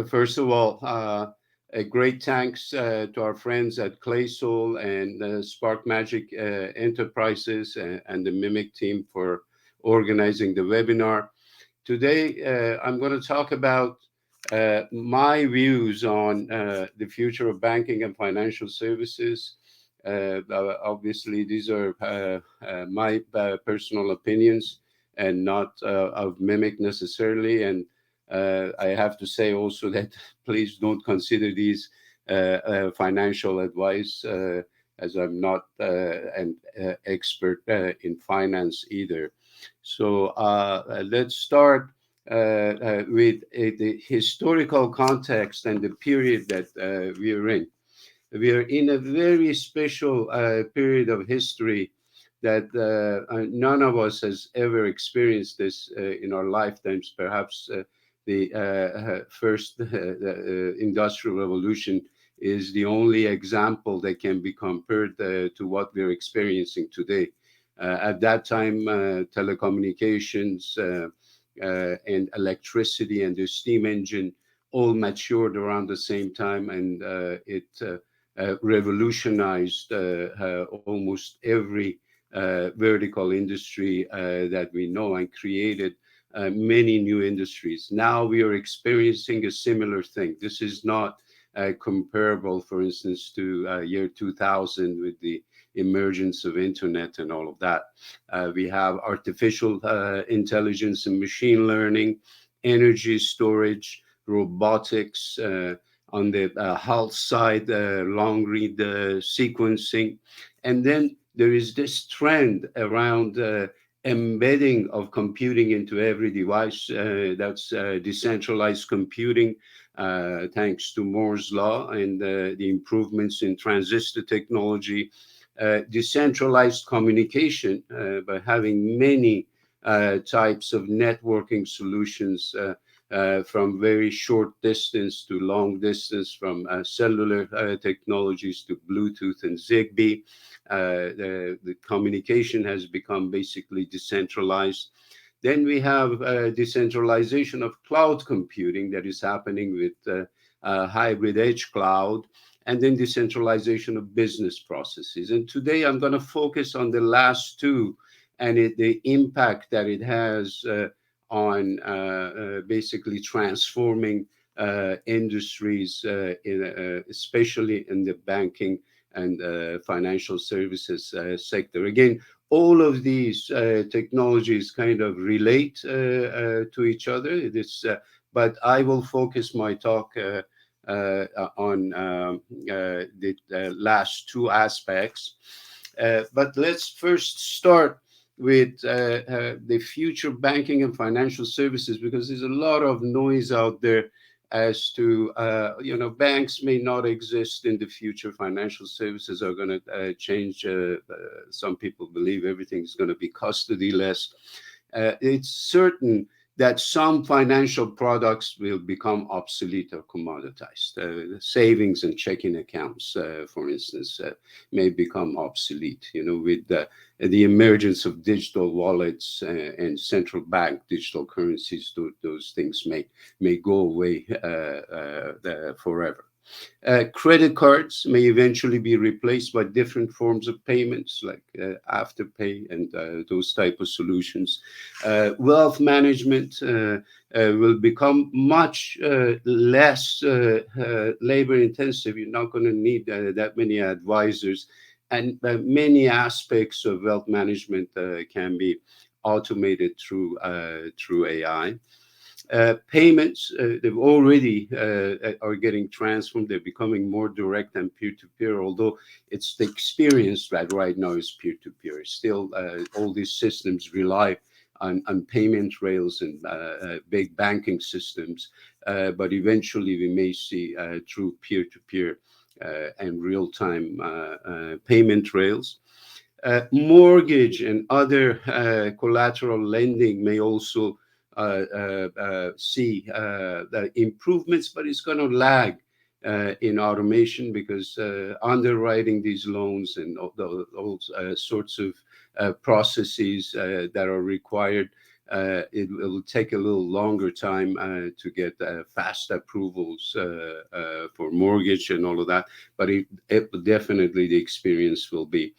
First of all, a great thanks to our friends at Claysol and Spark Magic Enterprises and the Mimic team for organizing the webinar. Today, I'm going to talk about my views on the future of banking and financial services. Obviously, these are my personal opinions and not of Mimic necessarily. And I have to say also that please don't consider these financial advice, as I'm not an expert in finance either. So let's start with the historical context and the period that we are in. We are in a very special period of history that none of us has ever experienced this in our lifetimes. Perhaps the first industrial revolution is the only example that can be compared to what we're experiencing today. At that time, telecommunications and electricity and the steam engine all matured around the same time, and it revolutionized almost every vertical industry that we know and created many new industries. Now we are experiencing a similar thing. This is not comparable, for instance, to year 2000 with the emergence of internet and all of that. We have artificial intelligence and machine learning, energy storage, robotics, on the health side, long read sequencing. And then there is this trend around embedding of computing into every device. That's decentralized computing, thanks to Moore's law and the improvements in transistor technology. Decentralized communication by having many types of networking solutions, from very short distance to long distance, from cellular technologies to Bluetooth and Zigbee. The communication has become basically decentralized. Then we have decentralization of cloud computing that is happening with hybrid edge cloud, and then decentralization of business processes. And today I'm going to focus on the last two and the impact that it has on basically transforming industries, especially in the banking and financial services sector. Again, all of these technologies kind of relate to each other. But I will focus my talk on the last two aspects. But let's first start with the future banking and financial services, because there's a lot of noise out there as to, banks may not exist in the future. Financial services are going to change. Some people believe everything's going to be custody-less. It's certain that some financial products will become obsolete or commoditized. Savings and checking accounts, for instance, may become obsolete. With the emergence of digital wallets and central bank digital currencies, those things may go away forever. Credit cards may eventually be replaced by different forms of payments like afterpay and those type of solutions. Wealth management will become much less labor intensive. You're not going to need that many advisors, and many aspects of wealth management can be automated through AI. Payments, they've already are getting transformed. They're becoming more direct and peer-to-peer, although it's the experience that right now is peer-to-peer. Still, all these systems rely on payment rails and big banking systems, but eventually we may see true peer-to-peer and real-time payment rails. Mortgage and other collateral lending may also see the improvements, but it's going to lag in automation, because underwriting these loans and all sorts of processes that are required it will take a little longer time to get fast approvals for mortgage and all of that. But it definitely, the experience will be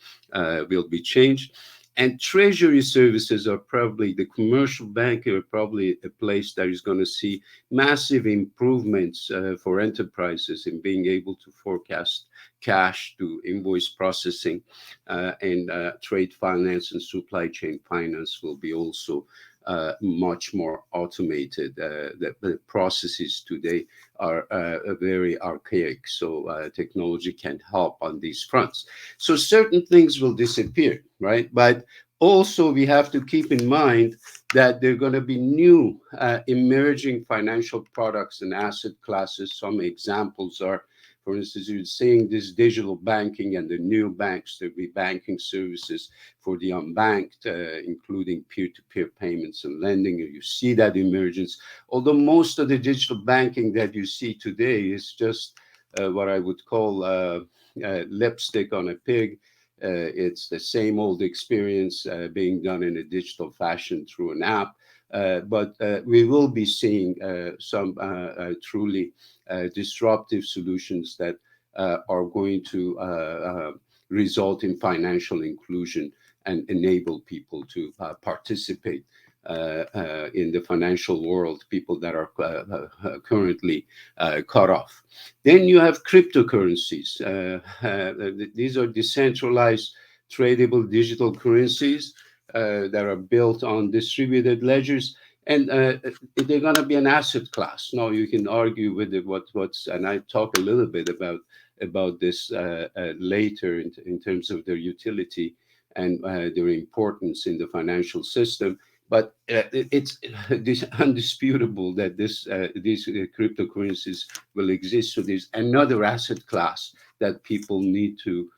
changed. And treasury services are probably, the commercial banking are probably a place that is going to see massive improvements for enterprises in being able to forecast cash, to invoice processing, and trade finance and supply chain finance will be also much more automated. The processes today are very archaic, so technology can help on these fronts. So certain things will disappear, right? But also we have to keep in mind that there are going to be new emerging financial products and asset classes. Some examples are, for instance, you're seeing this digital banking and the new banks. There'll be banking services for the unbanked, including peer-to-peer payments and lending. You see that emergence. Although most of the digital banking that you see today is just what I would call lipstick on a pig. It's the same old experience being done in a digital fashion through an app. But we will be seeing some truly disruptive solutions that are going to result in financial inclusion and enable people to participate in the financial world, people that are currently cut off. Then you have cryptocurrencies. These are decentralized, tradable digital currencies that are built on distributed ledgers, and they're going to be an asset class. Now you can argue with it what's, and I talk a little bit about this later in terms of their utility and their importance in the financial system. But it's undisputable that these cryptocurrencies will exist. So there's another asset class that people need to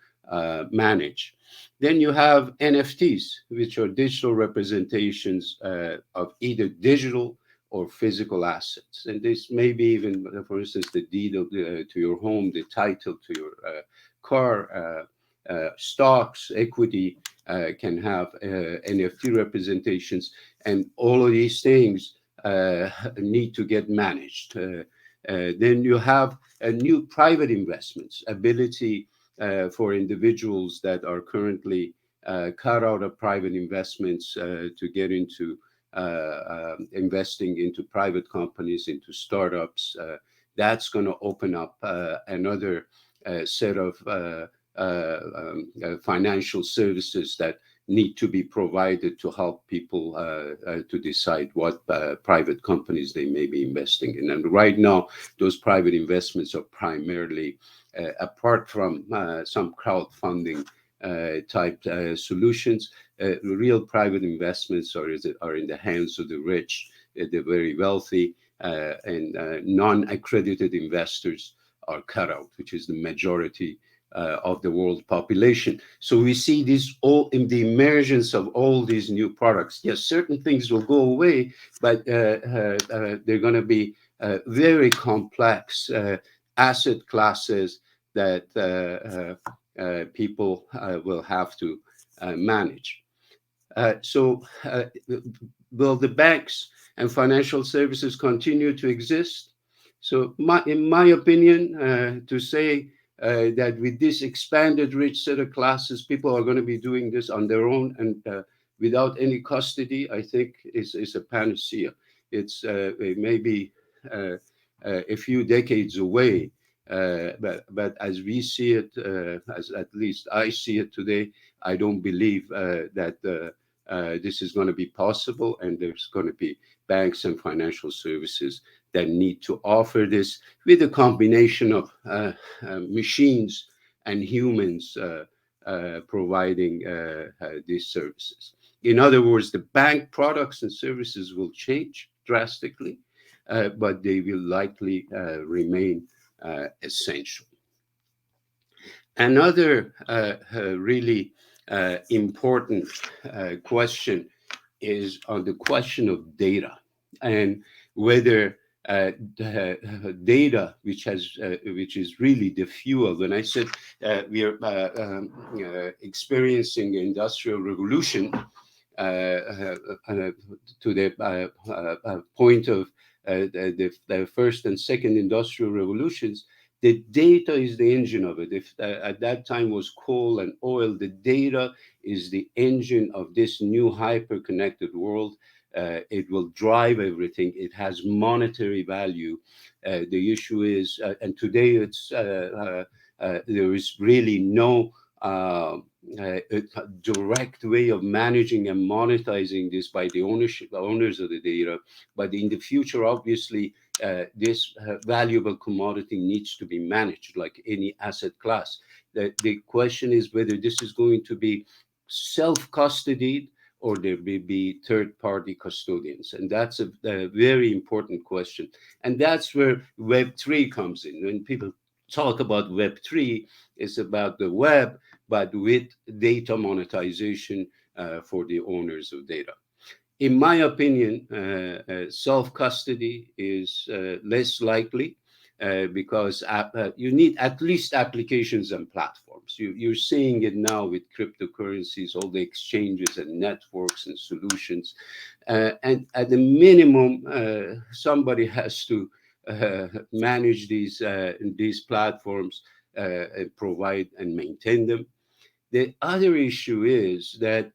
manage. Then you have NFTs, which are digital representations of either digital or physical assets. And this may be even, for instance, the deed to your home, the title to your car, stocks, equity can have NFT representations. And all of these things need to get managed. Then you have new private investments, ability for individuals that are currently cut out of private investments to get into investing into private companies, into startups. That's going to open up another set of financial services that need to be provided to help people to decide what private companies they may be investing in. And right now, those private investments are primarily, apart from some crowdfunding type solutions, real private investments are in the hands of the rich, the very wealthy, and non-accredited investors are cut out, which is the majority of the world population. So we see this all in the emergence of all these new products. Yes, certain things will go away, but they're going to be very complex asset classes that people will have to manage. So will the banks and financial services continue to exist? So in my opinion, to say that with this expanded rich set of classes, people are going to be doing this on their own and without any custody, I think is a panacea. It may be a few decades away, but as we see it, as at least I see it today, I don't believe that this is going to be possible, and there's going to be banks and financial services that need to offer this with a combination of machines and humans providing these services. In other words, the bank products and services will change drastically, but they will likely remain essential. Another really important question is on the question of data, and whether data, which is really the fuel. When I said we are experiencing industrial revolution, to the point of the first and second industrial revolutions, the data is the engine of it. If at that time was coal and oil, the data is the engine of this new hyper-connected world. It will drive everything. It has monetary value. The issue is, and today there is really no a direct way of managing and monetizing this by the owners of the data. But in the future, obviously, this valuable commodity needs to be managed like any asset class. The question is whether this is going to be self-custodied or there may be third-party custodians. And that's a very important question. And that's where Web3 comes in. When people talk about Web3, it's about the web, but with data monetization for the owners of data. In my opinion, self custody is less likely because you need at least applications and platforms. You're seeing it now with cryptocurrencies, all the exchanges and networks and solutions. And at the minimum, somebody has to manage these platforms and provide and maintain them. The other issue is that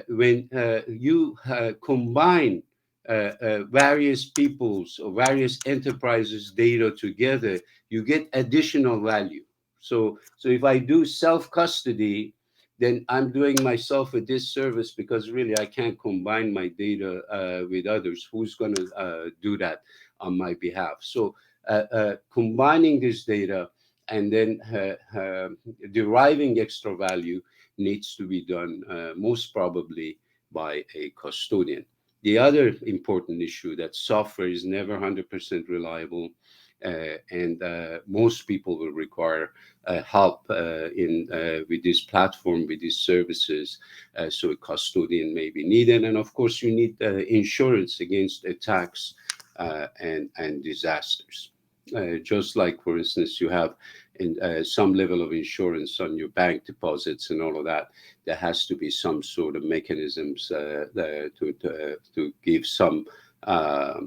when you combine various people's or various enterprises' data together, you get additional value. So if I do self custody, then I'm doing myself a disservice because really I can't combine my data with others. Who's going to do that on my behalf? So combining this data and then deriving extra value needs to be done most probably by a custodian. The other important issue that software is never 100% reliable, and most people will require help in with this platform, with these services. So a custodian may be needed, and of course, you need insurance against attacks and disasters. Just like, for instance, you have some level of insurance on your bank deposits and all of that, there has to be some sort of mechanisms to give some uh,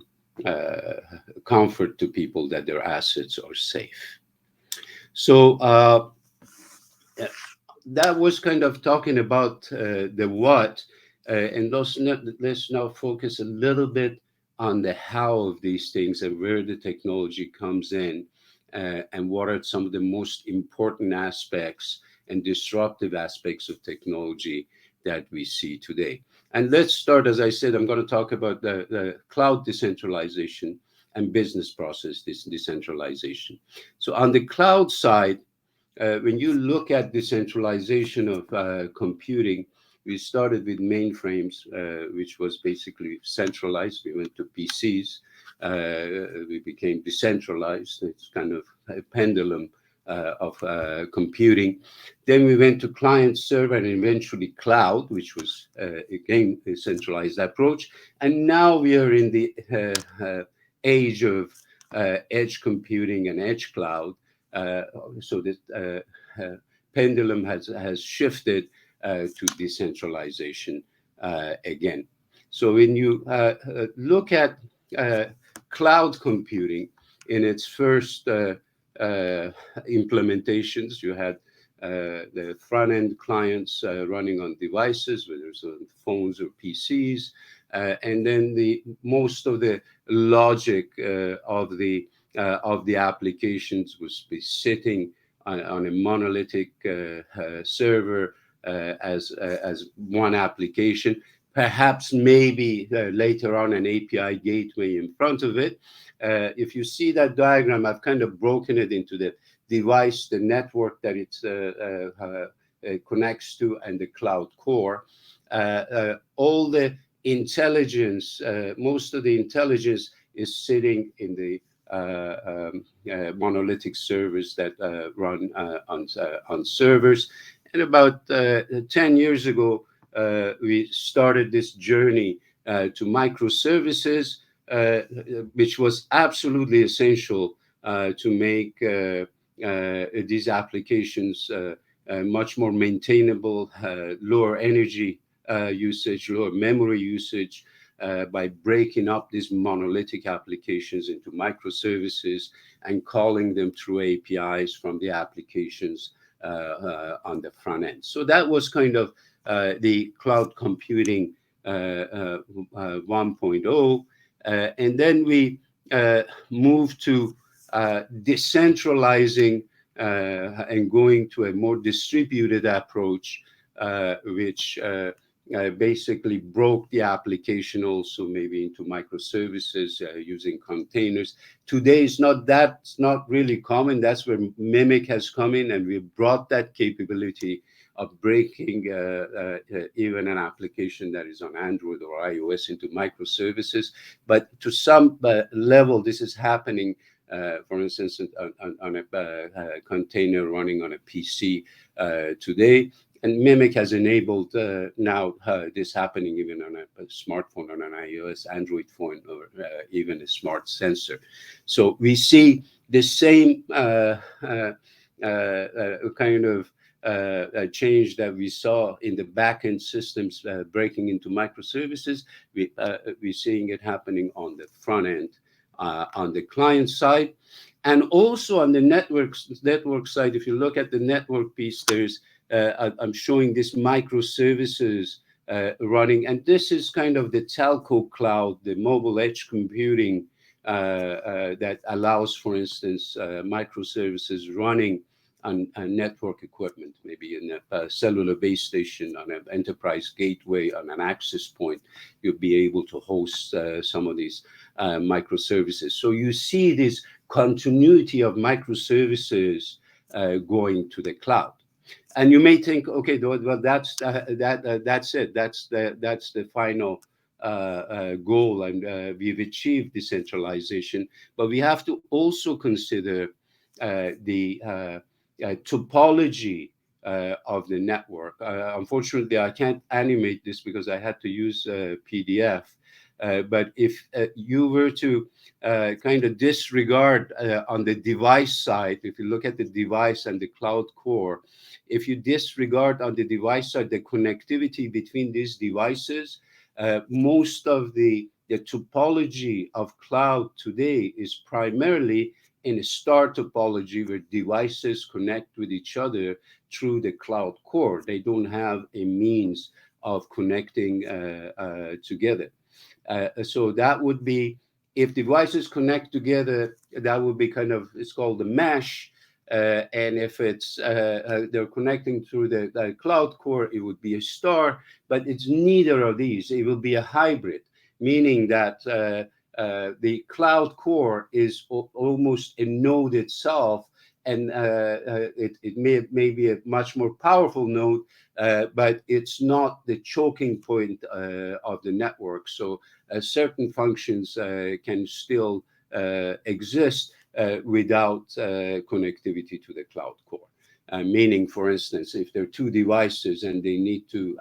uh, comfort to people that their assets are safe. So that was kind of talking about the what, and let's now focus a little bit on the how of these things and where the technology comes in, and what are some of the most important aspects and disruptive aspects of technology that we see today. And let's start, as I said, I'm going to talk about the cloud decentralization and business process decentralization. So on the cloud side, when you look at decentralization of computing, we started with mainframes, which was basically centralized. We went to PCs. We became decentralized. It's kind of a pendulum of computing. Then we went to client server and eventually cloud, which was again a centralized approach. And now we are in the age of edge computing and edge cloud. Uh, so the pendulum has shifted to decentralization again. So when you look at uh, cloud computing in its first implementations, you had the front end clients running on devices, whether it's on phones or PCs, and then the most of the logic of the applications was be sitting on a monolithic server as one application. Perhaps maybe later on an API gateway in front of it. If you see that diagram, I've kind of broken it into the device, the network that it connects to, and the cloud core. All the intelligence, most of the intelligence is sitting in the monolithic servers that run on servers. And about 10 years ago, we started this journey to microservices, which was absolutely essential to make these applications much more maintainable, lower energy usage, lower memory usage, by breaking up these monolithic applications into microservices and calling them through APIs from the applications on the front end. So that was kind of the cloud computing 1.0. And then we moved to decentralizing and going to a more distributed approach, which basically broke the application also maybe into microservices using containers. Today is that's not really common. That's where Mimic has come in, and we brought that capability of breaking even an application that is on Android or iOS into microservices. But to some level, this is happening, for instance, on a container running on a PC today. And Mimic has enabled now this happening even on a smartphone, on an iOS, Android phone, or even a smart sensor. So we see the same kind of change that we saw in the backend systems breaking into microservices. We're seeing it happening on the front end, on the client side, and also on the network side. If you look at the network piece, there's I'm showing this microservices running, and this is kind of the telco cloud, the mobile edge computing that allows, for instance, microservices running on network equipment, maybe in a cellular base station, on an enterprise gateway, on an access point. You'll be able to host some of these microservices. So you see this continuity of microservices going to the cloud. And you may think, okay, well, that's it. That's the final goal, and we've achieved decentralization. But we have to also consider the topology of the network. Unfortunately, I can't animate this because I had to use PDF. But if you were to kind of disregard on the device side, if you look at the device and the cloud core, if you disregard on the device side the connectivity between these devices, most of the topology of cloud today is primarily in a star topology where devices connect with each other through the cloud core. They don't have a means of connecting together. So that would be, if devices connect together, that would be kind of, it's called the mesh. And if it's they're connecting through the cloud core, it would be a star. But it's neither of these. It will be a hybrid, meaning that the cloud core is almost a node itself, and it may be a much more powerful node, but it's not the choking point of the network. So certain functions can still exist without connectivity to the cloud core. Meaning, for instance, if there are two devices and they need to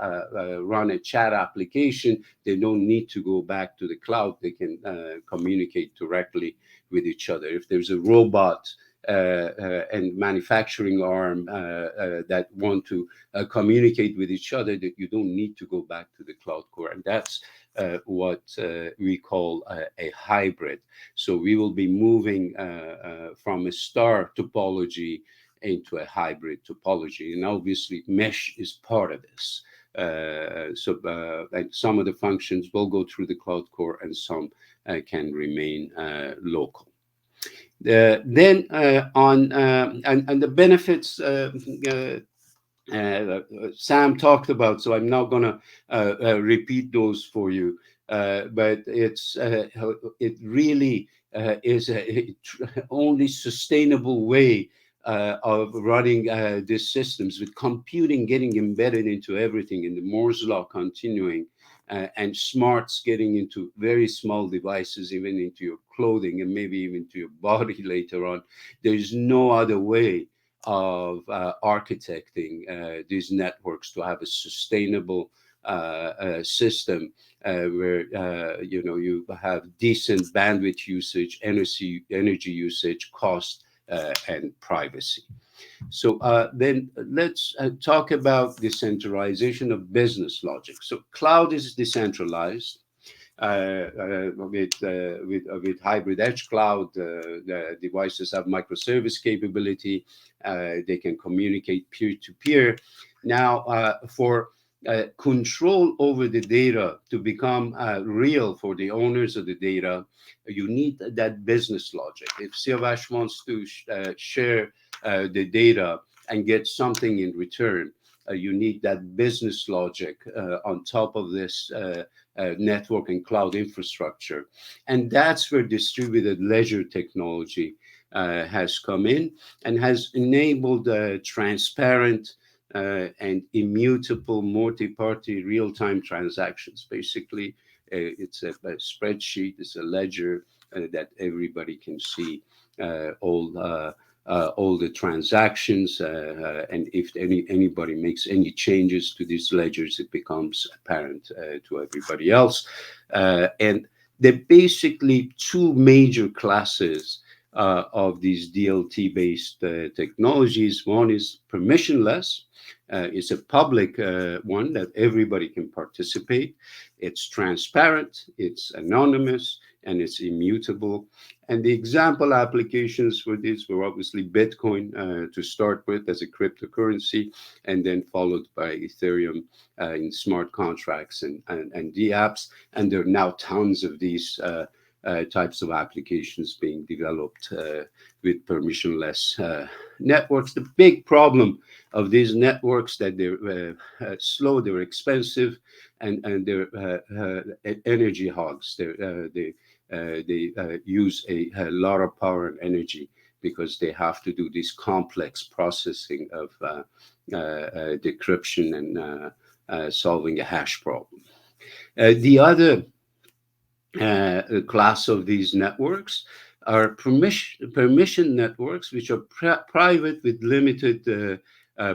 run a chat application, they don't need to go back to the cloud. They can communicate directly with each other. If there's a robot and manufacturing arm that want to communicate with each other, that you don't need to go back to the cloud core. And that's what we call a hybrid. So we will be moving from a star topology into a hybrid topology. And obviously mesh is part of this. And some of the functions will go through the cloud core and some can remain local. Then on and the benefits Sam talked about, so I'm not going to repeat those for you. But it really is a only sustainable way of running these systems, with computing getting embedded into everything, in the Moore's law continuing, and smarts getting into very small devices, even into your clothing and maybe even to your body later on. There's no other way of architecting these networks to have a sustainable system where you have decent bandwidth usage, energy usage, cost, and privacy. So then let's talk about decentralization of business logic. So cloud is decentralized with hybrid edge cloud. The devices have microservice capability. They can communicate peer to peer. Now, for control over the data to become real for the owners of the data, you need that business logic. If Siavash wants to share the data and get something in return, you need that business logic on top of this network and cloud infrastructure. And that's where distributed ledger technology has come in and has enabled transparent and immutable multi-party real-time transactions. Basically, it's a spreadsheet, it's a ledger that everybody can see all the transactions, and if anybody makes any changes to these ledgers, it becomes apparent to everybody else. And there are basically two major classes of these DLT-based technologies. One is permissionless. It's a public one that everybody can participate. It's transparent, it's anonymous, and it's immutable. And the example applications for this were obviously Bitcoin to start with as a cryptocurrency, and then followed by Ethereum in smart contracts and dApps. And there are now tons of these types of applications being developed with permissionless networks. The big problem of these networks that they're slow, they're expensive, and they're energy hogs. They use a lot of power and energy because they have to do this complex processing of decryption and solving a hash problem. The other class of these networks are permission networks, which are private with limited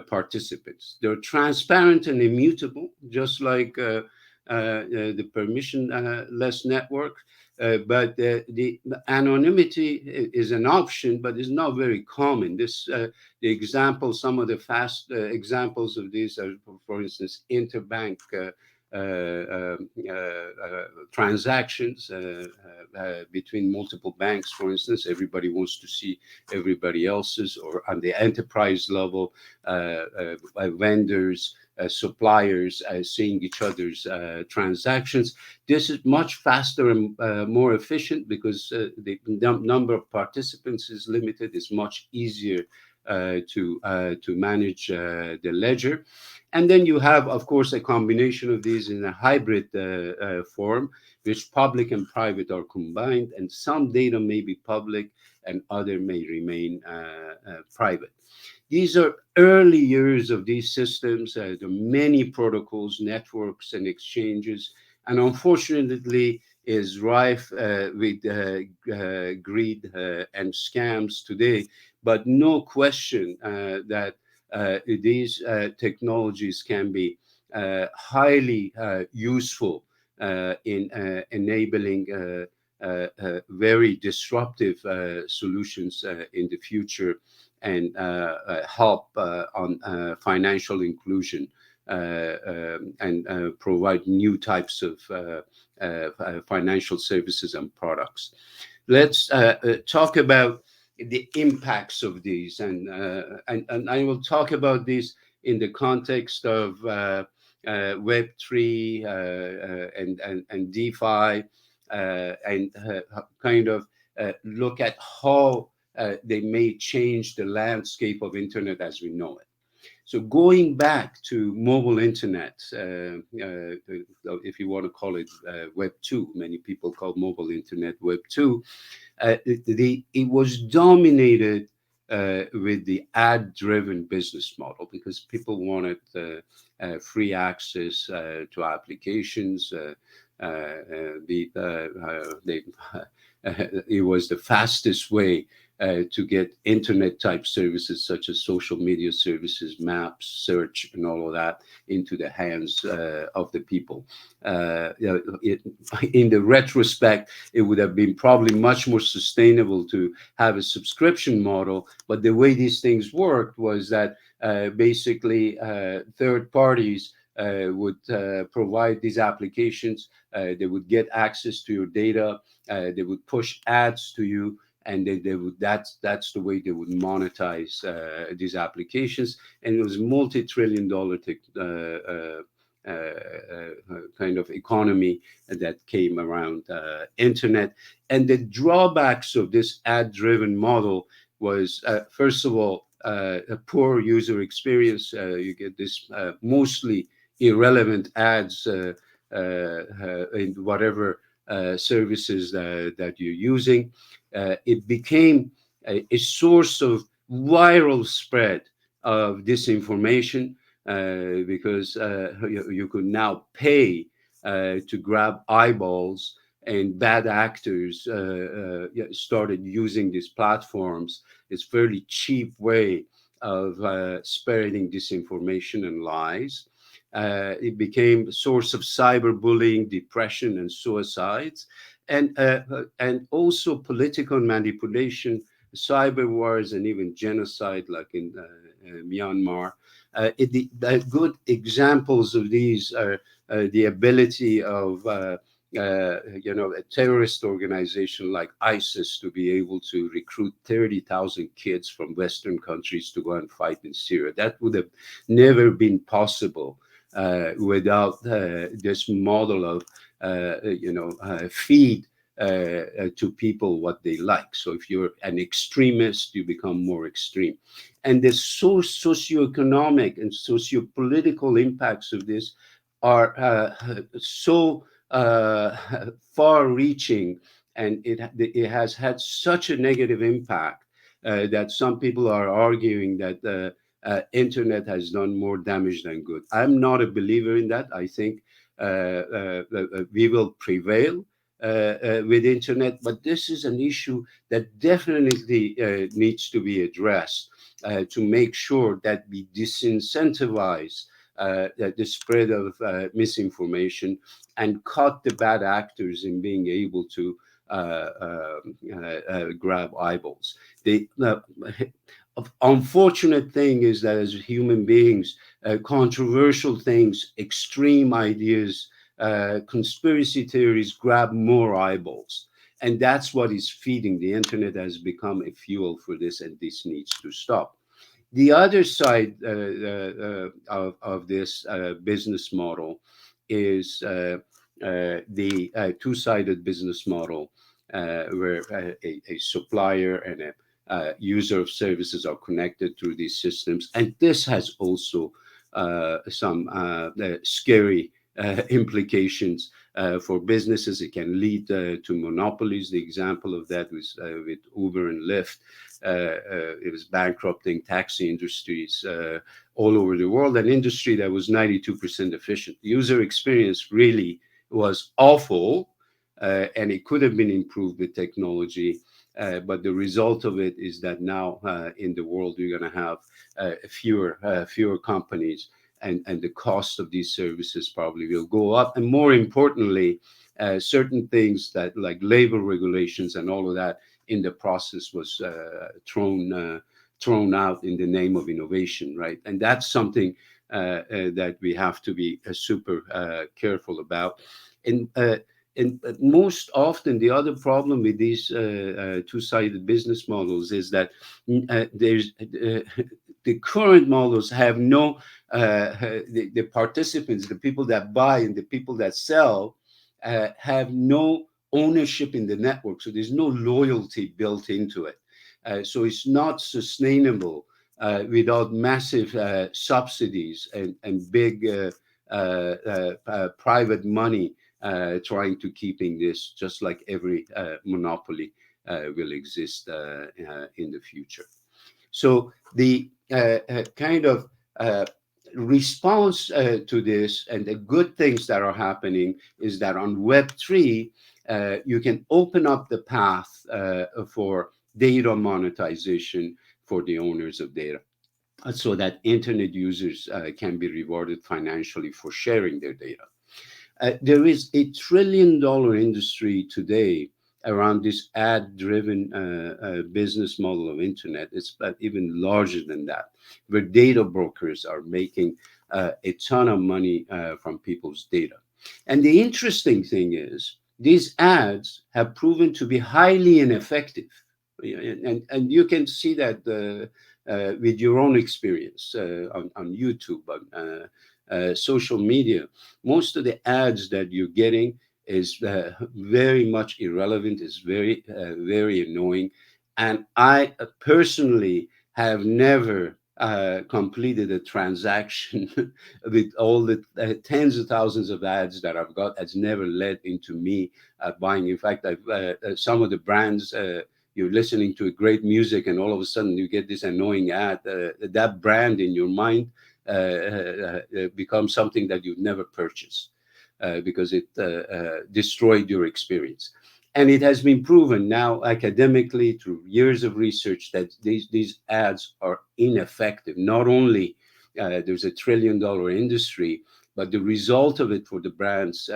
participants. They're transparent and immutable, just like the permissionless network. But the anonymity is an option, but it's not very common. The example, some of the fast examples of these are, for instance, interbank transactions between multiple banks. For instance, everybody wants to see everybody else's, or on the enterprise level, vendors, suppliers seeing each other's transactions. This is much faster and more efficient because the number of participants is limited. It's much easier to manage the ledger. And then you have, of course, a combination of these in a hybrid form, which public and private are combined, and some data may be public and other may remain private. These are early years of these systems. There are many protocols, networks, and exchanges, and unfortunately is rife with greed and scams today. But no question that these technologies can be highly useful in enabling very disruptive solutions in the future, and help on financial inclusion and provide new types of financial services and products. Let's talk about the impacts of these, and I will talk about these in the context of Web3 and DeFi, and kind of look at how they may change the landscape of internet as we know it. So going back to mobile internet, if you want to call it Web 2, many people call mobile internet Web 2, it was dominated with the ad-driven business model because people wanted free access to applications. It was the fastest way to get internet type services such as social media services, maps, search, and all of that into the hands of the people. In the retrospect, it would have been probably much more sustainable to have a subscription model. But the way these things worked was that basically third parties would provide these applications. They would get access to your data. They would push ads to you, and they would that's the way they would monetize these applications. And it was multi-trillion-dollar kind of economy that came around internet. And the drawbacks of this ad-driven model was, first of all, a poor user experience. You get this mostly irrelevant ads in whatever services that you're using. It became a source of viral spread of disinformation because you could now pay to grab eyeballs, and bad actors started using these platforms. It's a fairly cheap way of spreading disinformation and lies. It became a source of cyberbullying, depression, and suicides, and also political manipulation, cyber wars, and even genocide, like in Myanmar. The good examples of these are the ability of a terrorist organization like ISIS to be able to recruit 30,000 kids from Western countries to go and fight in Syria. That would have never been possible without this model of feed to people what they like. So if you're an extremist, you become more extreme. And the socioeconomic and sociopolitical impacts of this are so far-reaching, and it has had such a negative impact that some people are arguing that internet has done more damage than good. I'm not a believer in that. I think we will prevail with internet, but this is an issue that definitely needs to be addressed to make sure that we disincentivize the spread of misinformation and cut the bad actors in being able to grab eyeballs. The unfortunate thing is that as human beings, controversial things, extreme ideas, conspiracy theories grab more eyeballs. And that's what is feeding. The internet has become a fuel for this, and this needs to stop. The other side of this business model is the two-sided business model, where a supplier and a user of services are connected through these systems. And this has also some scary implications for businesses. It can lead to monopolies. The example of that was with Uber and Lyft. It was bankrupting taxi industries all over the world, an industry that was 92% efficient. The user experience really was awful, and it could have been improved with technology. But the result of it is that now in the world, you're going to have fewer companies, and the cost of these services probably will go up. And more importantly, certain things that like labor regulations and all of that in the process was thrown out in the name of innovation, right? And that's something that we have to be super careful about. And most often, the other problem with these two-sided business models is that there's the current models have no the participants, the people that buy and the people that sell, have no ownership in the network. So there's no loyalty built into it. So it's not sustainable without massive subsidies and big private money trying to keeping this, just like every monopoly will exist in the future. So the kind of response to this and the good things that are happening is that on Web3, you can open up the path for data monetization for the owners of data, so that internet users can be rewarded financially for sharing their data. There is $1 trillion industry today around this ad-driven business model of internet. It's even larger than that, where data brokers are making a ton of money from people's data. And the interesting thing is, these ads have proven to be highly ineffective. And you can see that with your own experience on YouTube, on social media. Most of the ads that you're getting is very much irrelevant, is very annoying. And I personally have never completed a transaction with all the tens of thousands of ads that I've got. Has never led into me buying. In fact, I've some of the brands. You're listening to great music, and all of a sudden you get this annoying ad. That brand in your mind becomes something that you've never purchased because it destroyed your experience. And it has been proven now academically through years of research that these ads are ineffective. Not only there's $1 trillion industry, but the result of it for the brands,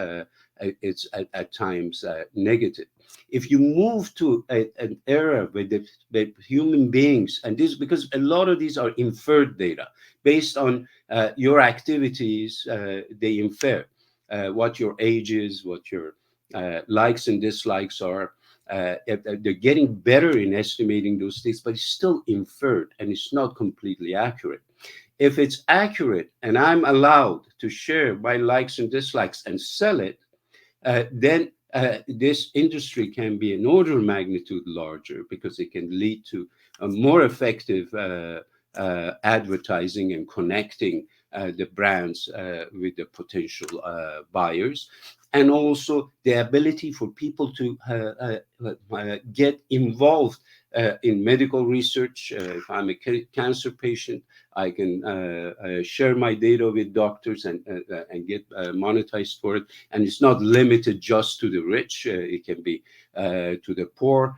it's at times negative. If you move to an era where the human beings, and this because a lot of these are inferred data based on your activities, they infer what your age is, what your likes and dislikes are. They're getting better in estimating those things, but it's still inferred and it's not completely accurate. If it's accurate and I'm allowed to share my likes and dislikes and sell it, then this industry can be an order of magnitude larger because it can lead to a more effective advertising and connecting the brands with the potential buyers, and also the ability for people to get involved in medical research. If I'm a cancer patient, I can share my data with doctors and get monetized for it. And it's not limited just to the rich. It can be to the poor.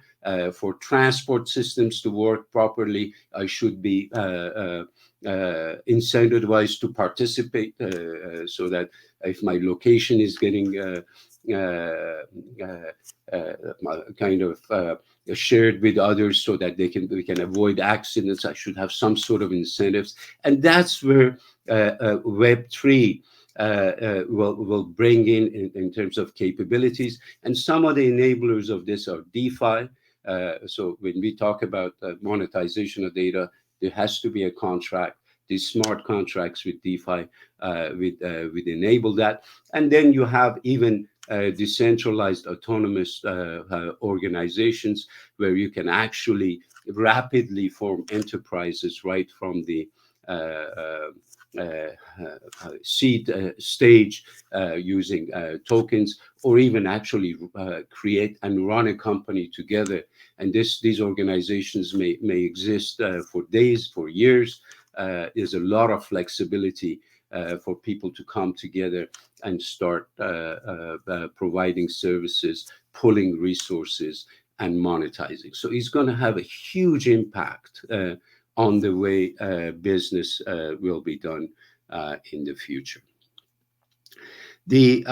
For transport systems to work properly, I should be incentivized to participate so that if my location is getting kind of shared with others so that we can avoid accidents, I should have some sort of incentives. And that's where Web3 will bring in terms of capabilities. And some of the enablers of this are DeFi. So when we talk about monetization of data, there has to be a contract. These smart contracts with DeFi would enable that. And then you have even decentralized autonomous organizations where you can actually rapidly form enterprises right from the seed stage using tokens, or even actually create and run a company together. And these organizations may exist for days, for years. There's a lot of flexibility for people to come together and start providing services, pulling resources, and monetizing. So it's going to have a huge impact on the way business will be done in the future. The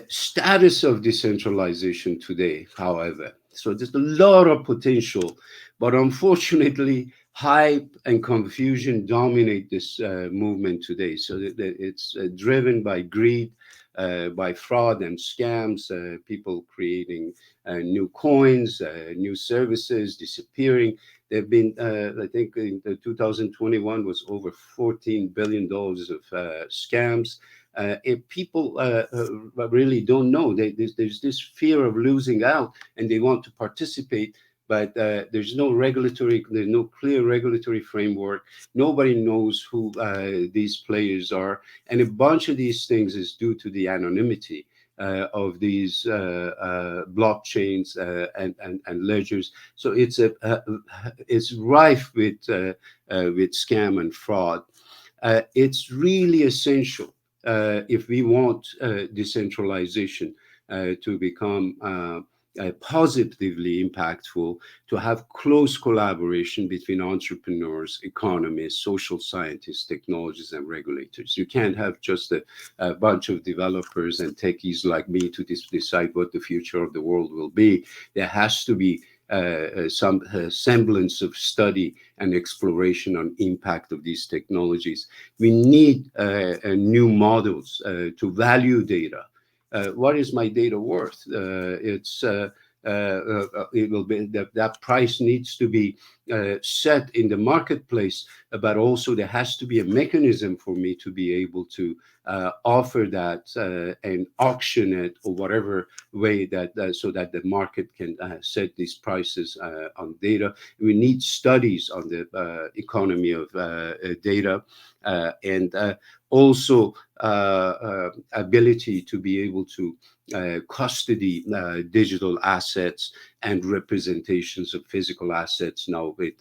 status of decentralization today, however, so there's a lot of potential, but unfortunately, hype and confusion dominate this movement today. So it's driven by greed, by fraud and scams, people creating new coins, new services disappearing. There have been, I think, in 2021 was over $14 billion of scams. If people really don't know, there's this fear of losing out, and they want to participate, but there's no clear regulatory framework. Nobody knows who these players are, and a bunch of these things is due to the anonymity of these blockchains and ledgers. So it's rife with scam and fraud. It's really essential if we want decentralization to become positively impactful to have close collaboration between entrepreneurs, economists, social scientists, technologists, and regulators. You can't have just a bunch of developers and techies like me to decide what the future of the world will be. There has to be some semblance of study and exploration on impact of these technologies. We need new models to value data. What is my data worth? It will be that price needs to be set in the marketplace, but also there has to be a mechanism for me to be able to offer that and auction it or whatever way that so that the market can set these prices on data. We need studies on the economy of data and also ability to be able to custody digital assets and representations of physical assets now with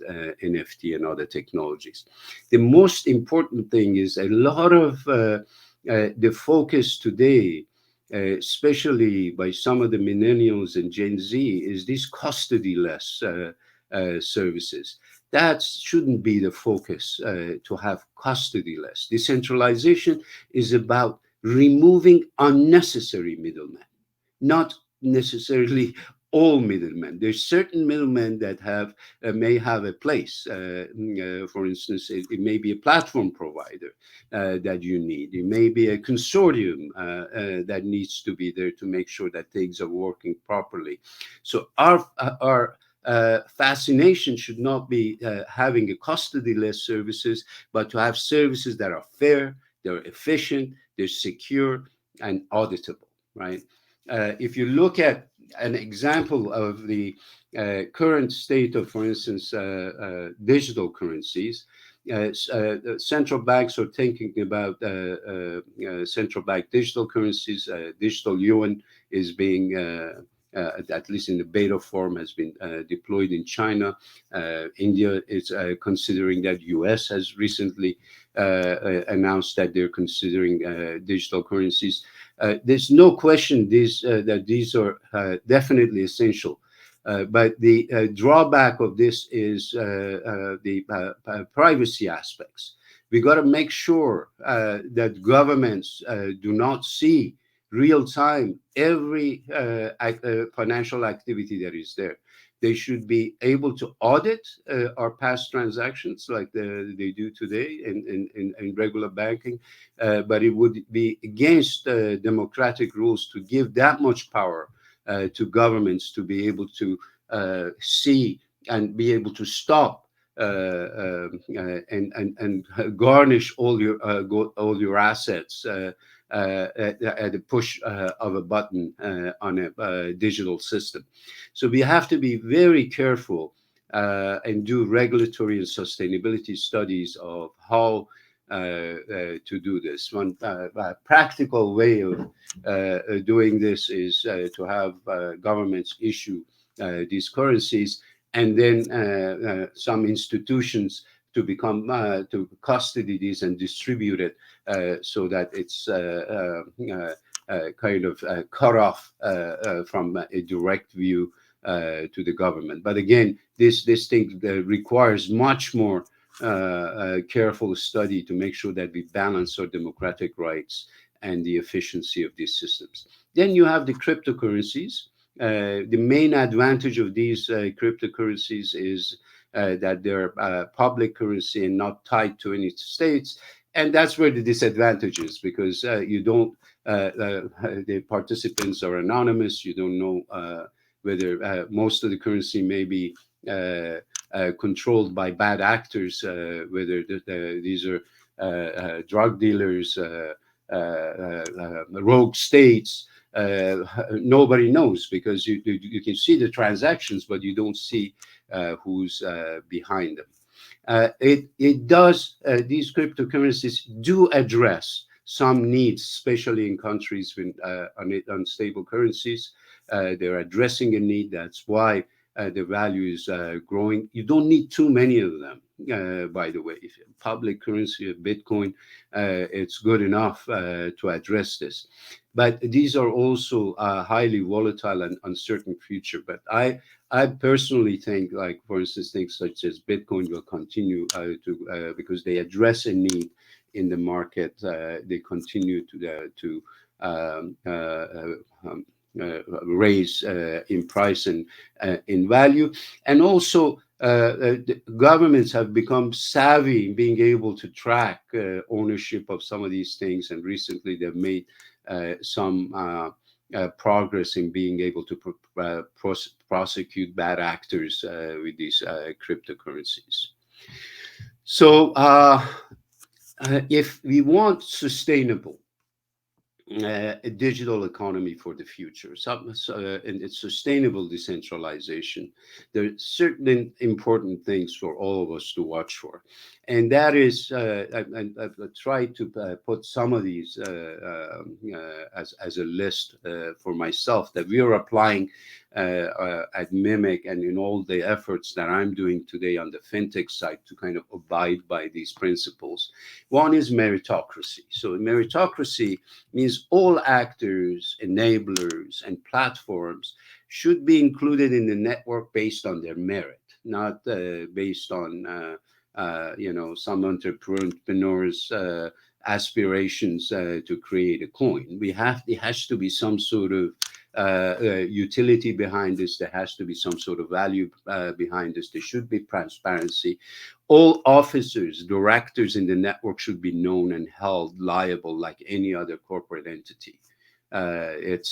NFT and other technologies. The most important thing is a lot of the focus today, especially by some of the millennials and Gen Z, is these custody-less services. That shouldn't be the focus to have custody-less. Decentralization is about removing unnecessary middlemen, not necessarily all middlemen. There's certain middlemen that have may have a place. For instance, it may be a platform provider that you need. It may be a consortium that needs to be there to make sure that things are working properly. So our fascination should not be having a custody-less services, but to have services that are fair, they're efficient, they're secure, and auditable, right? If you look at an example of the current state of, for instance, digital currencies, central banks are thinking about central bank digital currencies. Digital yuan is being at least in the beta form, has been deployed in China. India is considering that. US has recently announced that they're considering digital currencies. There's no question that these are definitely essential. But the drawback of this is the privacy aspects. We got to make sure that governments do not see real time every financial activity that is there. They should be able to audit our past transactions like they do today in regular banking, but it would be against democratic rules to give that much power to governments to be able to see and be able to stop and garnish all your assets at the push of a button on a digital system. So we have to be very careful and do regulatory and sustainability studies of how to do this. One practical way of doing this is to have governments issue these currencies, and then some institutions to become to custody these and distribute it so that it's kind of cut off from a direct view to the government. But again, this thing requires much more careful study to make sure that we balance our democratic rights and the efficiency of these systems. Then you have the cryptocurrencies. The main advantage of these cryptocurrencies is that they're public currency and not tied to any states. And that's where the disadvantage is, because you don't, the participants are anonymous. You don't know whether most of the currency may be controlled by bad actors, whether these are drug dealers, rogue states. Nobody knows, because you can see the transactions, but you don't see who's behind them. It does, these cryptocurrencies do address some needs, especially in countries with unstable currencies. They're addressing a need. That's why the value is growing. You don't need too many of them, by the way. If you have public currency, Bitcoin, it's good enough to address this. but these are also highly volatile and uncertain future. But I personally think, like for instance, things such as Bitcoin will continue to because they address a need in the market. They continue to um, uh, uh, um, raise in price and in value, and also the governments have become savvy in being able to track ownership of some of these things, and recently they've made some progress in being able to prosecute bad actors with these cryptocurrencies. So, if we want sustainable a digital economy for the future, and it's sustainable decentralization, there are certain important things for all of us to watch for. And that is, I've tried to put some of these as a list for myself that we are applying at Mimic and in all the efforts that I'm doing today on the fintech side to kind of abide by these principles. One is meritocracy. So meritocracy means all actors, enablers, and platforms should be included in the network based on their merit, not based on some entrepreneurs' aspirations to create a coin. There has to be some sort of utility behind this. There has to be some sort of value behind this. There should be transparency. All officers, directors in the network should be known and held liable like any other corporate entity. It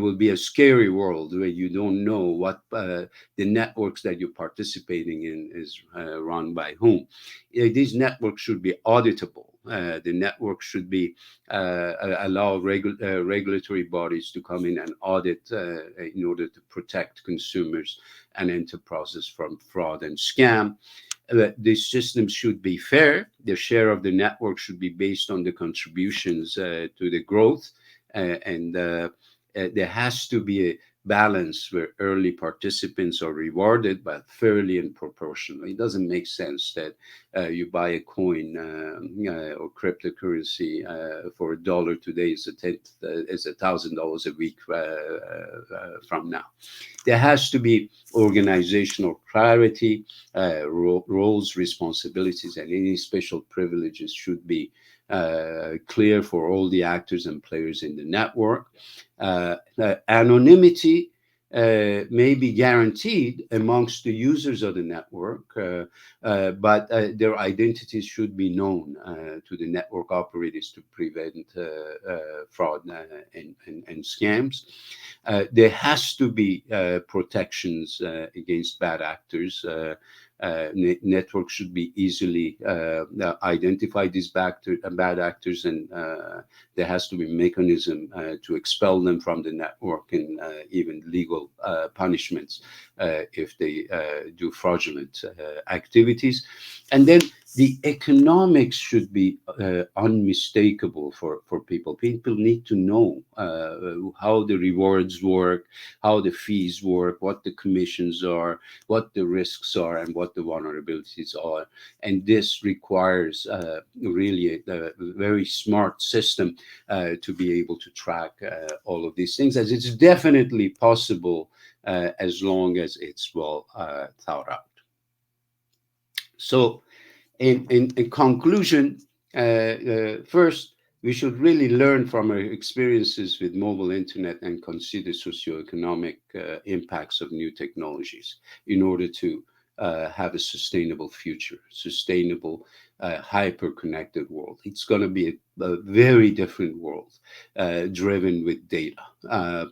will be a scary world where you don't know what the networks that you're participating in is run by whom. These networks should be auditable. The network should be allow regulatory bodies to come in and audit in order to protect consumers and enterprises from fraud and scam. This system should be fair. The share of the network should be based on the contributions to the growth, and there has to be a balance where early participants are rewarded, but fairly and proportionally. It doesn't make sense that you buy a coin or cryptocurrency for $1 today is $1,000 a week from now. There has to be organizational clarity, roles, responsibilities, and any special privileges should be clear for all the actors and players in the network. Anonymity may be guaranteed amongst the users of the network, but their identities should be known to the network operators to prevent fraud and scams. There has to be protections against bad actors. Networks should be easily identify these bad actors, and there has to be a mechanism to expel them from the network, and even legal punishments if they do fraudulent activities. And then the economics should be unmistakable for people. People need to know how the rewards work, how the fees work, what the commissions are, what the risks are, and what the vulnerabilities are. And this requires really a very smart system to be able to track all of these things, as it's definitely possible as long as it's well thought out. So, in conclusion, first, we should really learn from our experiences with mobile internet and consider socioeconomic impacts of new technologies in order to have a sustainable future, sustainable, hyper-connected world. It's going to be a very different world, driven with data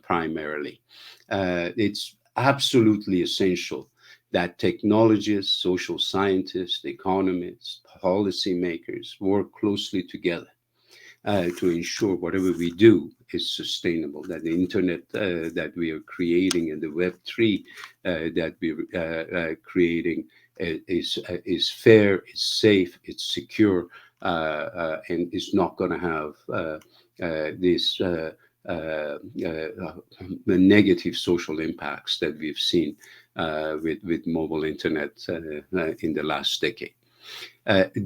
primarily. It's absolutely essential that technologists, social scientists, economists, policymakers work closely together to ensure whatever we do is sustainable, that the internet that we are creating and the Web3 that we're creating is fair, it's safe, it's secure, and is not going to have these the negative social impacts that we've seen with mobile internet in the last decade.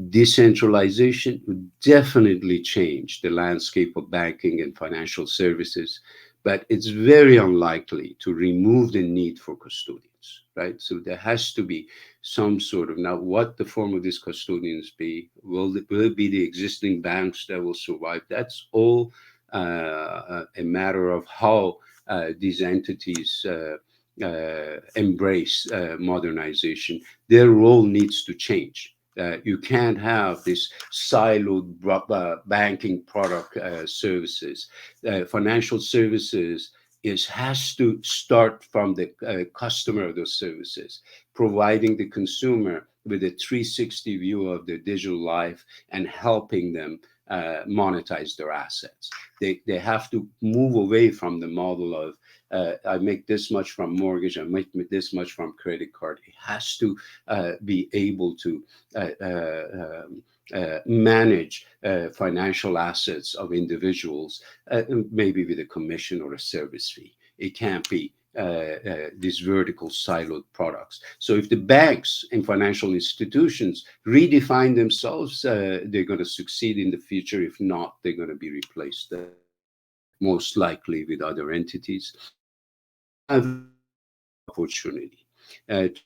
Decentralization would definitely change the landscape of banking and financial services, but it's very unlikely to remove the need for custodians, right? So there has to be some sort of, now what the form of these custodians be? Will it be the existing banks that will survive? That's all a matter of how these entities embrace modernization. Their role needs to change. You can't have this siloed banking product services. Financial services has to start from the customer of those services, providing the consumer with a 360 view of their digital life and helping them monetize their assets. They have to move away from the model of I make this much from mortgage, I make this much from credit card. It has to be able to manage financial assets of individuals, maybe with a commission or a service fee. It can't be these vertical siloed products. So if the banks and financial institutions redefine themselves, they're going to succeed in the future. If not, they're going to be replaced most likely with other entities. We have a great opportunity to use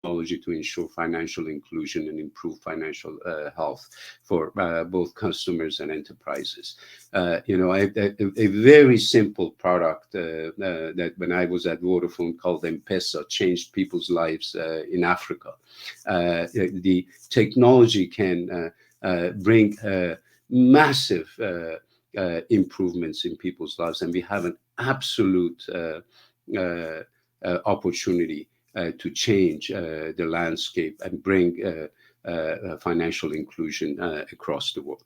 technology to ensure financial inclusion and improve financial health for both customers and enterprises. A very simple product that when I was at Vodafone called M-Pesa changed people's lives in Africa. The technology can bring massive improvements in people's lives, and we have an absolute opportunity to change the landscape and bring financial inclusion across the world.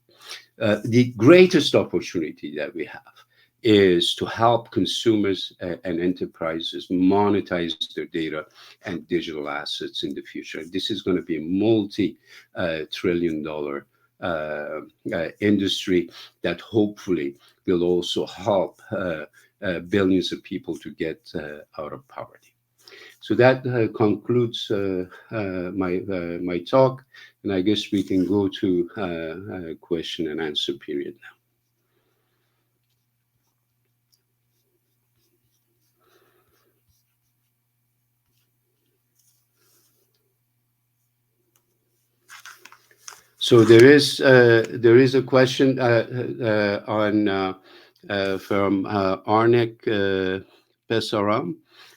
The greatest opportunity that we have is to help consumers and enterprises monetize their data and digital assets in the future. This is going to be a multi-trillion-dollar industry that hopefully will also help billions of people to get out of poverty. So that concludes my talk, and I guess we can go to question and answer period now. So there is a question on from Arnek Pesaram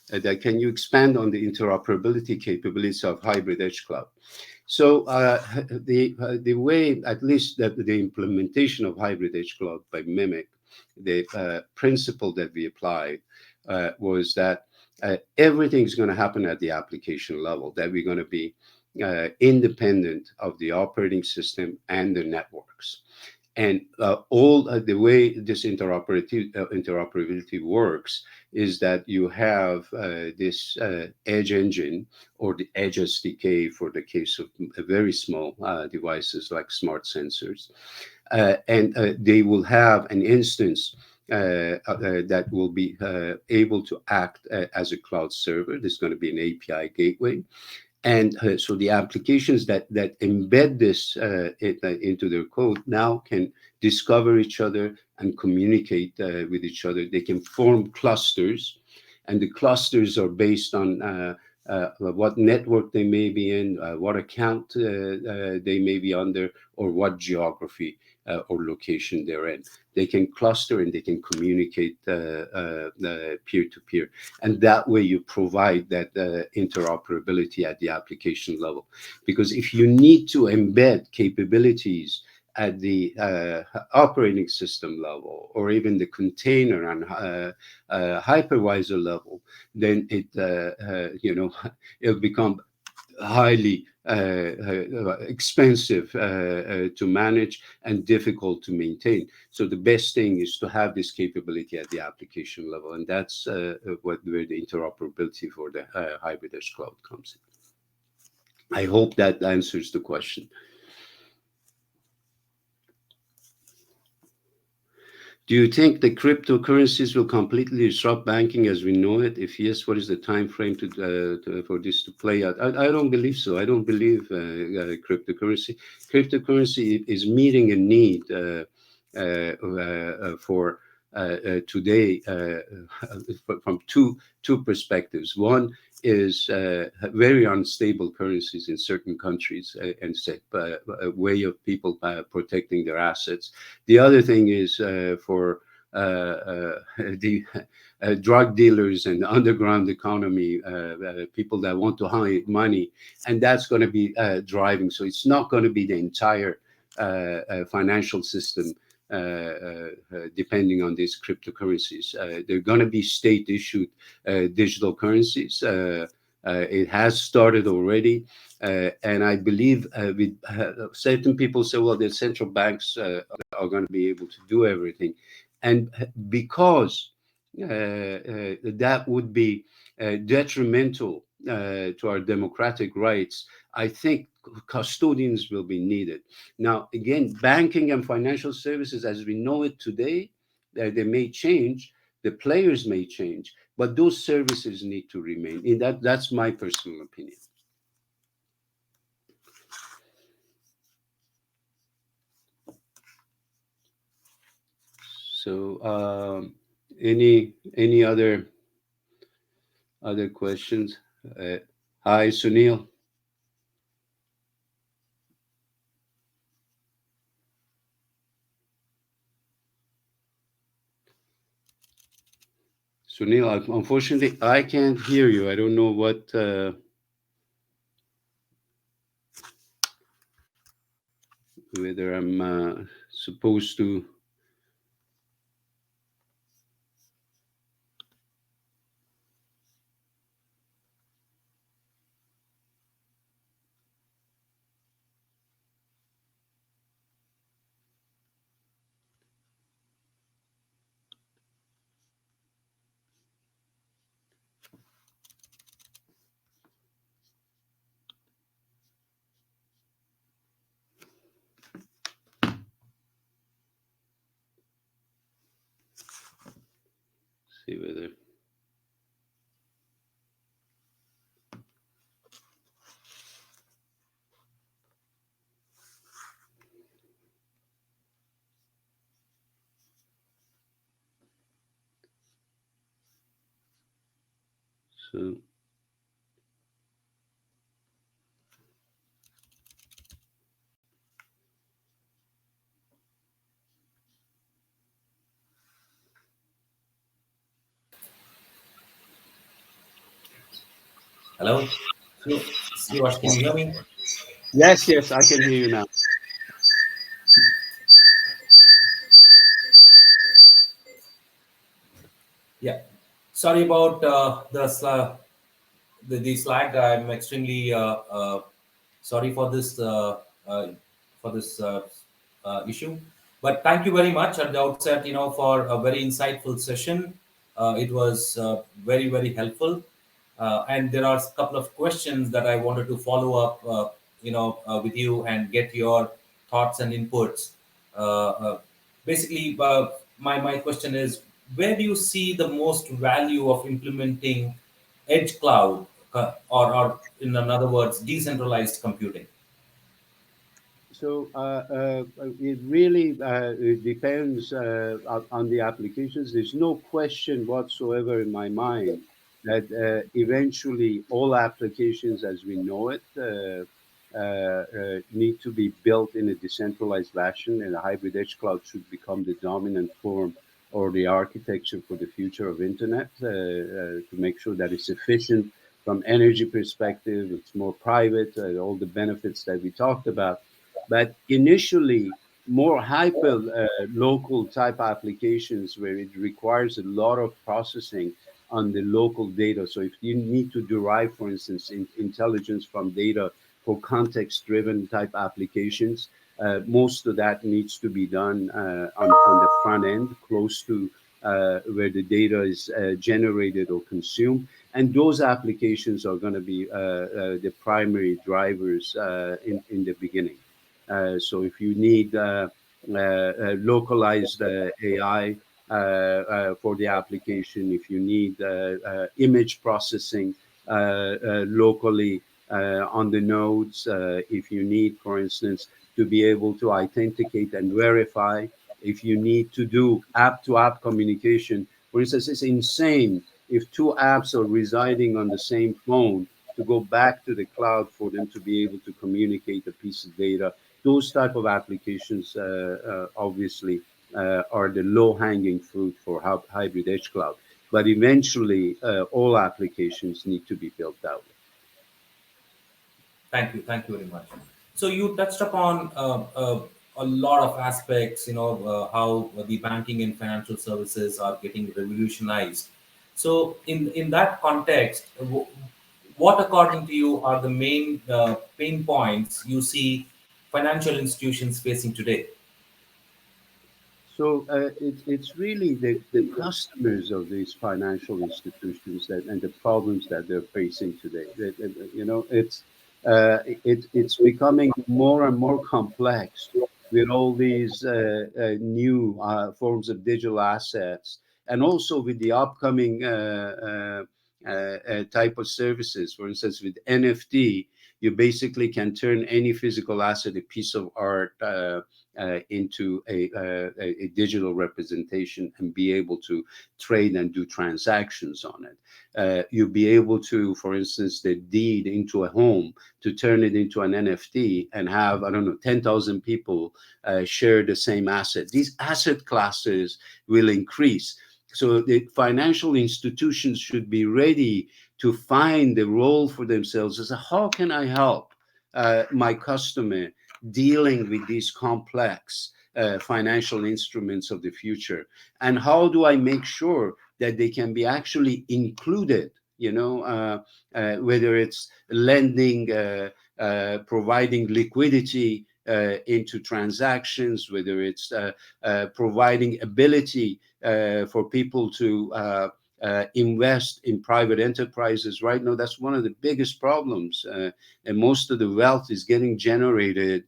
that can you expand on the interoperability capabilities of hybrid edge cloud? So the way, at least that the implementation of hybrid edge cloud by Mimic, the principle that we applied was that everything's going to happen at the application level, that we're going to be independent of the operating system and the networks. And all the way this interoperability works is that you have this edge engine or the edge SDK for the case of very small devices like smart sensors. And they will have an instance that will be able to act as a cloud server. There's going to be an API gateway. And so the applications that embed this into their code now can discover each other and communicate with each other. They can form clusters, and the clusters are based on what network they may be in, what account they may be under, or what geography or location they're in. They can cluster and they can communicate peer-to-peer. And that way you provide that interoperability at the application level. Because if you need to embed capabilities at the operating system level or even the container and hypervisor level, then it'll become highly expensive to manage and difficult to maintain. So the best thing is to have this capability at the application level, and that's where the interoperability for the hybrid edge cloud comes in. I hope that answers the question. Do you think the cryptocurrencies will completely disrupt banking as we know it? If yes, what is the time frame for this to play out? I don't believe so. I don't believe cryptocurrency. Cryptocurrency is meeting a need for today from two perspectives. One is very unstable currencies in certain countries and a way of people protecting their assets. The other thing is for the drug dealers and the underground economy, people that want to hide money, and that's going to be driving. So it's not going to be the entire financial system depending on these cryptocurrencies. They're going to be state issued digital currencies. It has started already. And I believe with certain people say, well, the central banks are going to be able to do everything. And because that would be detrimental to our democratic rights, I think custodians will be needed. Now, again, banking and financial services as we know it today, they may change, the players may change, but those services need to remain. That's my personal opinion. So, any other questions? Hi, Sunil. Sunil, unfortunately, I can't hear you. I don't know what whether I'm supposed to. See whether. So. Hello? Siavash, can you hear me? Yes, yes, I can hear you now. Yeah. Sorry about the slag. I'm extremely sorry uh, for this issue. But thank you very much at the outset, for a very insightful session. It was very helpful. And there are a couple of questions that I wanted to follow up, with you and get your thoughts and inputs. Basically, my question is, where do you see the most value of implementing edge cloud, or in other words, decentralized computing? So it really it depends on the applications. There's no question whatsoever in my mind that eventually all applications as we know it need to be built in a decentralized fashion, and a hybrid edge cloud should become the dominant form or the architecture for the future of internet to make sure that it's efficient from energy perspective, it's more private, all the benefits that we talked about. But initially, more hyper local type applications where it requires a lot of processing on the local data. So if you need to derive, for instance, intelligence from data for context-driven type applications, most of that needs to be done on the front end, close to where the data is generated or consumed. And those applications are going to be the primary drivers in the beginning. So if you need localized AI for the application. If you need image processing locally on the nodes, if you need, for instance, to be able to authenticate and verify, if you need to do app to app communication. For instance, it's insane if two apps are residing on the same phone to go back to the cloud for them to be able to communicate a piece of data. Those type of applications obviously are the low hanging fruit for hybrid edge cloud. But eventually, all applications need to be built out. Thank you very much. So you touched upon a lot of aspects, how the banking and financial services are getting revolutionized. So in that context, what according to you are the main pain points you see financial institutions facing today? So it's really the customers of these financial institutions that and the problems that they're facing today. It's becoming more and more complex with all these new forms of digital assets, and also with the upcoming type of services. For instance, with NFT, you basically can turn any physical asset, a piece of art, into a digital representation and be able to trade and do transactions on it. You'll be able to, for instance, the deed into a home, to turn it into an NFT and have, I don't know, 10,000 people share the same asset. These asset classes will increase. So the financial institutions should be ready to find the role for themselves as how can I help my customer dealing with these complex financial instruments of the future, and how do I make sure that they can be actually included, whether it's lending, providing liquidity into transactions, whether it's providing ability for people to invest in private enterprises. Right now, that's one of the biggest problems, and most of the wealth is getting generated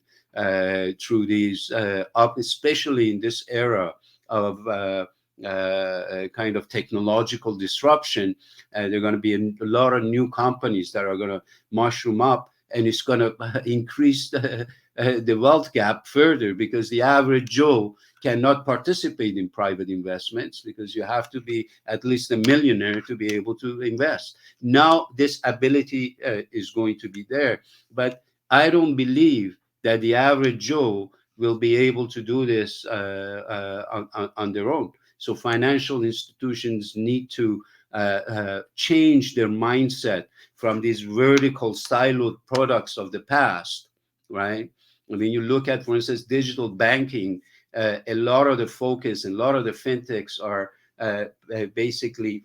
through these up, especially in this era of kind of technological disruption. There are going to be a lot of new companies that are going to mushroom up, and it's going to increase the wealth gap further, because the average Joe cannot participate in private investments, because you have to be at least a millionaire to be able to invest. Now, this ability is going to be there, but I don't believe that the average Joe will be able to do this on their own. So financial institutions need to change their mindset from these vertical siloed products of the past, right? I mean, you look at, for instance, digital banking, a lot of the focus and a lot of the fintechs are basically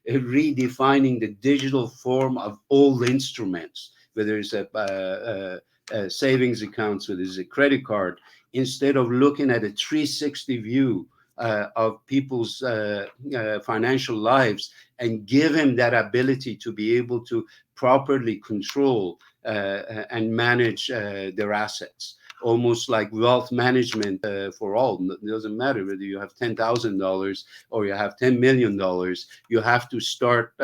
redefining the digital form of old instruments, whether it's a savings accounts, whether it's a credit card, instead of looking at a 360 view of people's financial lives, and give them that ability to be able to properly control and manage their assets, almost like wealth management for all. It doesn't matter whether you have $10,000 or you have $10 million. You have to start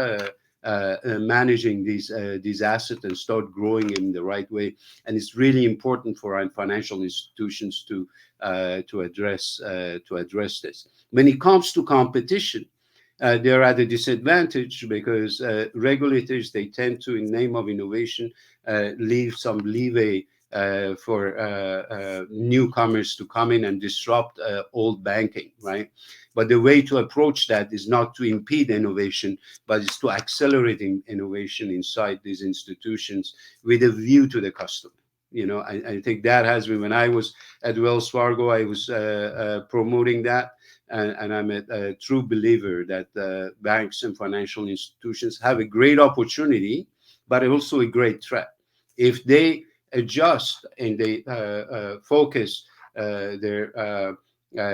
managing these assets and start growing in the right way. And it's really important for our financial institutions to address this. When it comes to competition, they're at a disadvantage, because regulators, they tend to, in name of innovation, leave some leeway for newcomers to come in and disrupt old banking, right? But the way to approach that is not to impede innovation, but it's to accelerate innovation inside these institutions with a view to the customer. I think that has been, when I was at Wells Fargo, I was promoting that. And I'm a true believer that banks and financial institutions have a great opportunity, but also a great threat. If they adjust and they focus their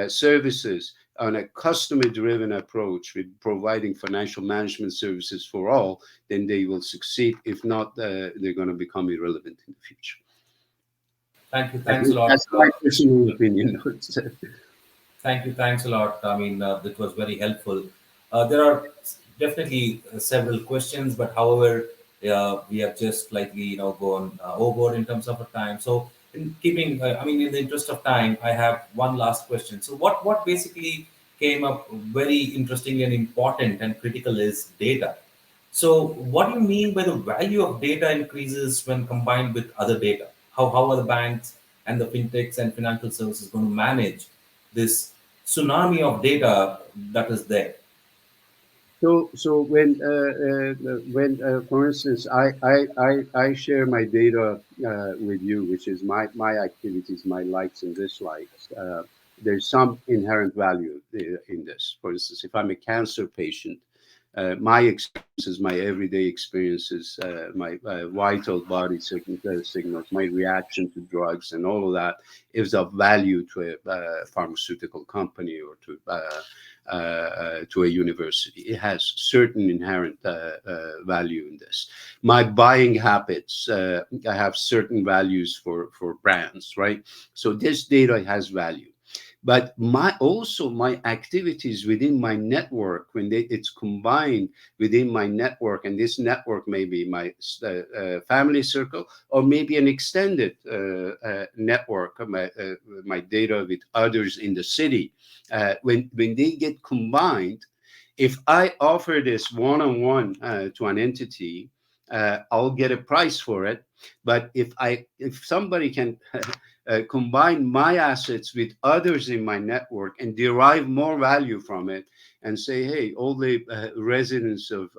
services on a customer-driven approach with providing financial management services for all, then they will succeed. If not, they're going to become irrelevant in the future. Thank you. At Thanks a least lot. that's my personal opinion. Thank you. Thanks a lot. I mean, that was very helpful. There are definitely several questions, but however, we have just slightly, gone overboard in terms of the time. So, in keeping, I mean, in the interest of time, I have one last question. So, what basically came up very interesting and important and critical is data. So, what do you mean by the value of data increases when combined with other data? How are the banks and the fintechs and financial services going to manage this tsunami of data that is there? So for instance, I share my data with you, which is my activities, my likes and dislikes. There's some inherent value in this. For instance, if I'm a cancer patient, my experiences, my everyday experiences, my vital body signals, my reaction to drugs, and all of that is of value to a pharmaceutical company or to a university. It has certain inherent value in this. My buying habits, I have certain values for brands, right? So this data has value. But my activities within my network, when it's combined within my network, and this network may be my family circle, or maybe an extended network of my data with others in the city, when they get combined, if I offer this one-on-one to an entity, I'll get a price for it. But if somebody can combine my assets with others in my network and derive more value from it, and say, hey, all the residents of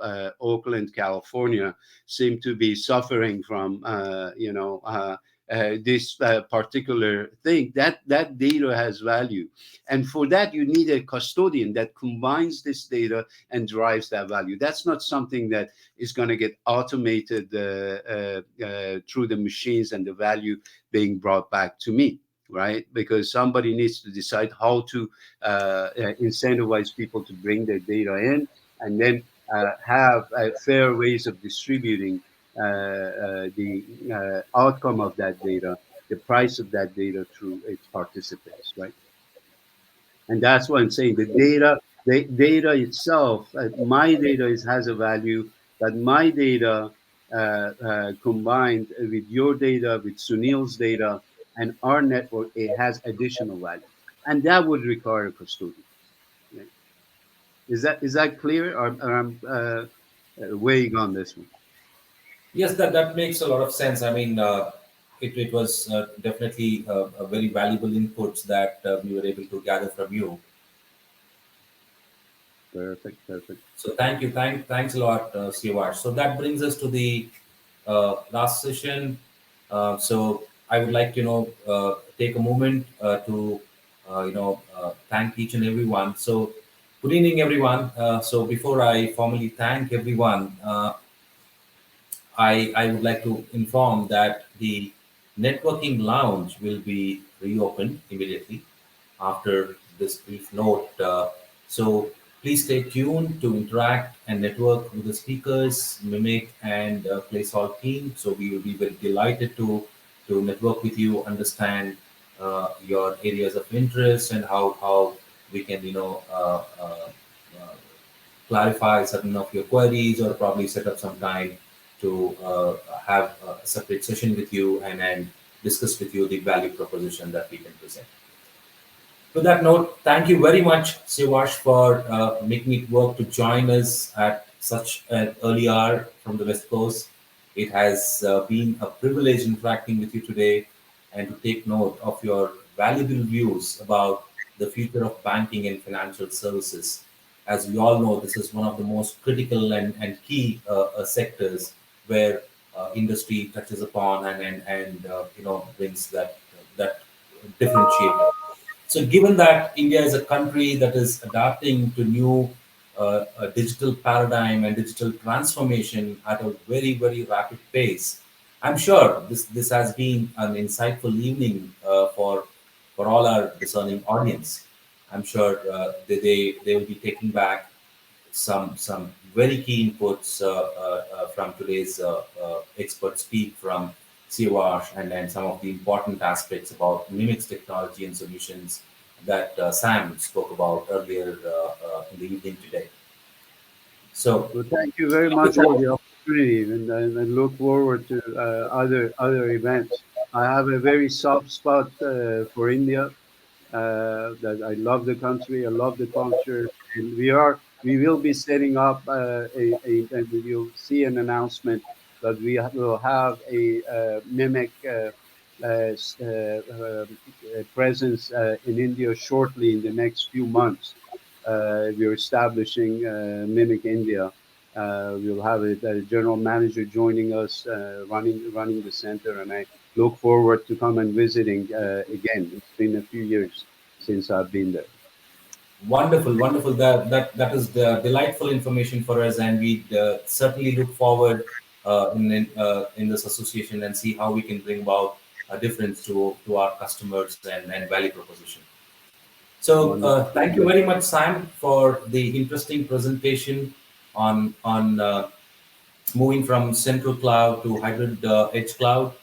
Oakland, California, seem to be suffering from this particular thing, that data has value. And for that, you need a custodian that combines this data and drives that value. That's not something that is going to get automated through the machines and the value being brought back to me, right? Because somebody needs to decide how to incentivize people to bring their data in, and then have fair ways of distributing the outcome of that data, the price of that data through its participants, right? And that's what I'm saying. The data itself, my data has a value, but my data combined with your data, with Sunil's data, and our network, it has additional value, and that would require a custodian. Right? Is that clear, or I'm weighing on this one? Yes, that makes a lot of sense. I mean, it was definitely a very valuable inputs that we were able to gather from you. Perfect, perfect. So thanks a lot, Siavash. So that brings us to the last session. So I would like to take a moment to thank each and everyone. So good evening, everyone. So before I formally thank everyone, I would like to inform that the networking lounge will be reopened immediately after this brief note. So please stay tuned to interact and network with the speakers, Mimic and PlaySolve team. So we will be very delighted to network with you, understand your areas of interest and how we can clarify certain of your queries, or probably set up some time to have a separate session with you and discuss with you the value proposition that we can present. To that note, thank you very much, Siavash, for making it work to join us at such an early hour from the West Coast. It has been a privilege interacting with you today and to take note of your valuable views about the future of banking and financial services. As we all know, this is one of the most critical and key sectors where industry touches upon and brings that differentiator. So, given that India is a country that is adapting to new digital paradigm and digital transformation at a very rapid pace, I'm sure this has been an insightful evening for all our discerning audience. I'm sure they will be taking back some very key inputs from today's expert speak from Siavash, and some of the important aspects about Mimik's technology and solutions that Sam spoke about earlier in the evening today. So, Well, thank you very much for the opportunity, and look forward to other events. I have a very soft spot for India. That I love the country, I love the culture, and we will be setting up and you'll see an announcement that will have a mimic presence in India shortly in the next few months. We're establishing Mimic India. We'll have a general manager joining us, running the center, and I look forward to come and visiting again. It's been a few years since I've been there. wonderful, wonderful. That is the delightful information for us, and we certainly look forward in this association and see how we can bring about a difference to our customers and value proposition. So Wonderful. thank you very much, Sam, for the interesting presentation on moving from central cloud to hybrid edge cloud.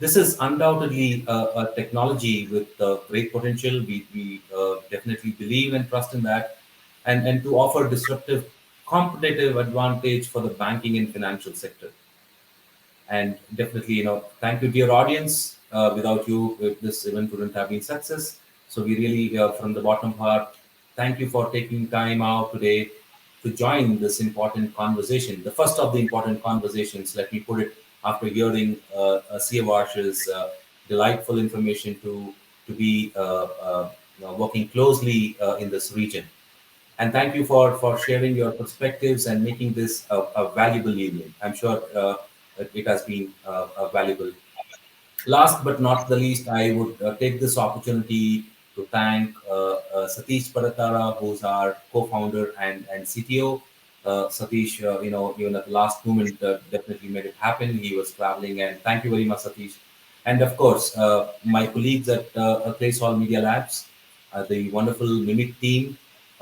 This is undoubtedly a technology with great potential. We definitely believe and trust in that, and to offer disruptive competitive advantage for the banking and financial sector. And definitely, thank you to your audience. Without you, this event wouldn't have been success. So we really, from the bottom heart, thank you for taking time out today to join this important conversation, the first of the important conversations, let me put it, after hearing Siavash's delightful information to be working closely in this region. And thank you for sharing your perspectives and making this a valuable evening. I'm sure it has been valuable. Last but not the least, I would take this opportunity to thank Satish Paratara, who's our co-founder and CTO. Satish, even at the last moment, definitely made it happen. He was traveling, and thank you very much, Satish. And of course, my colleagues at Place Hall Media Labs, the wonderful Mimik team,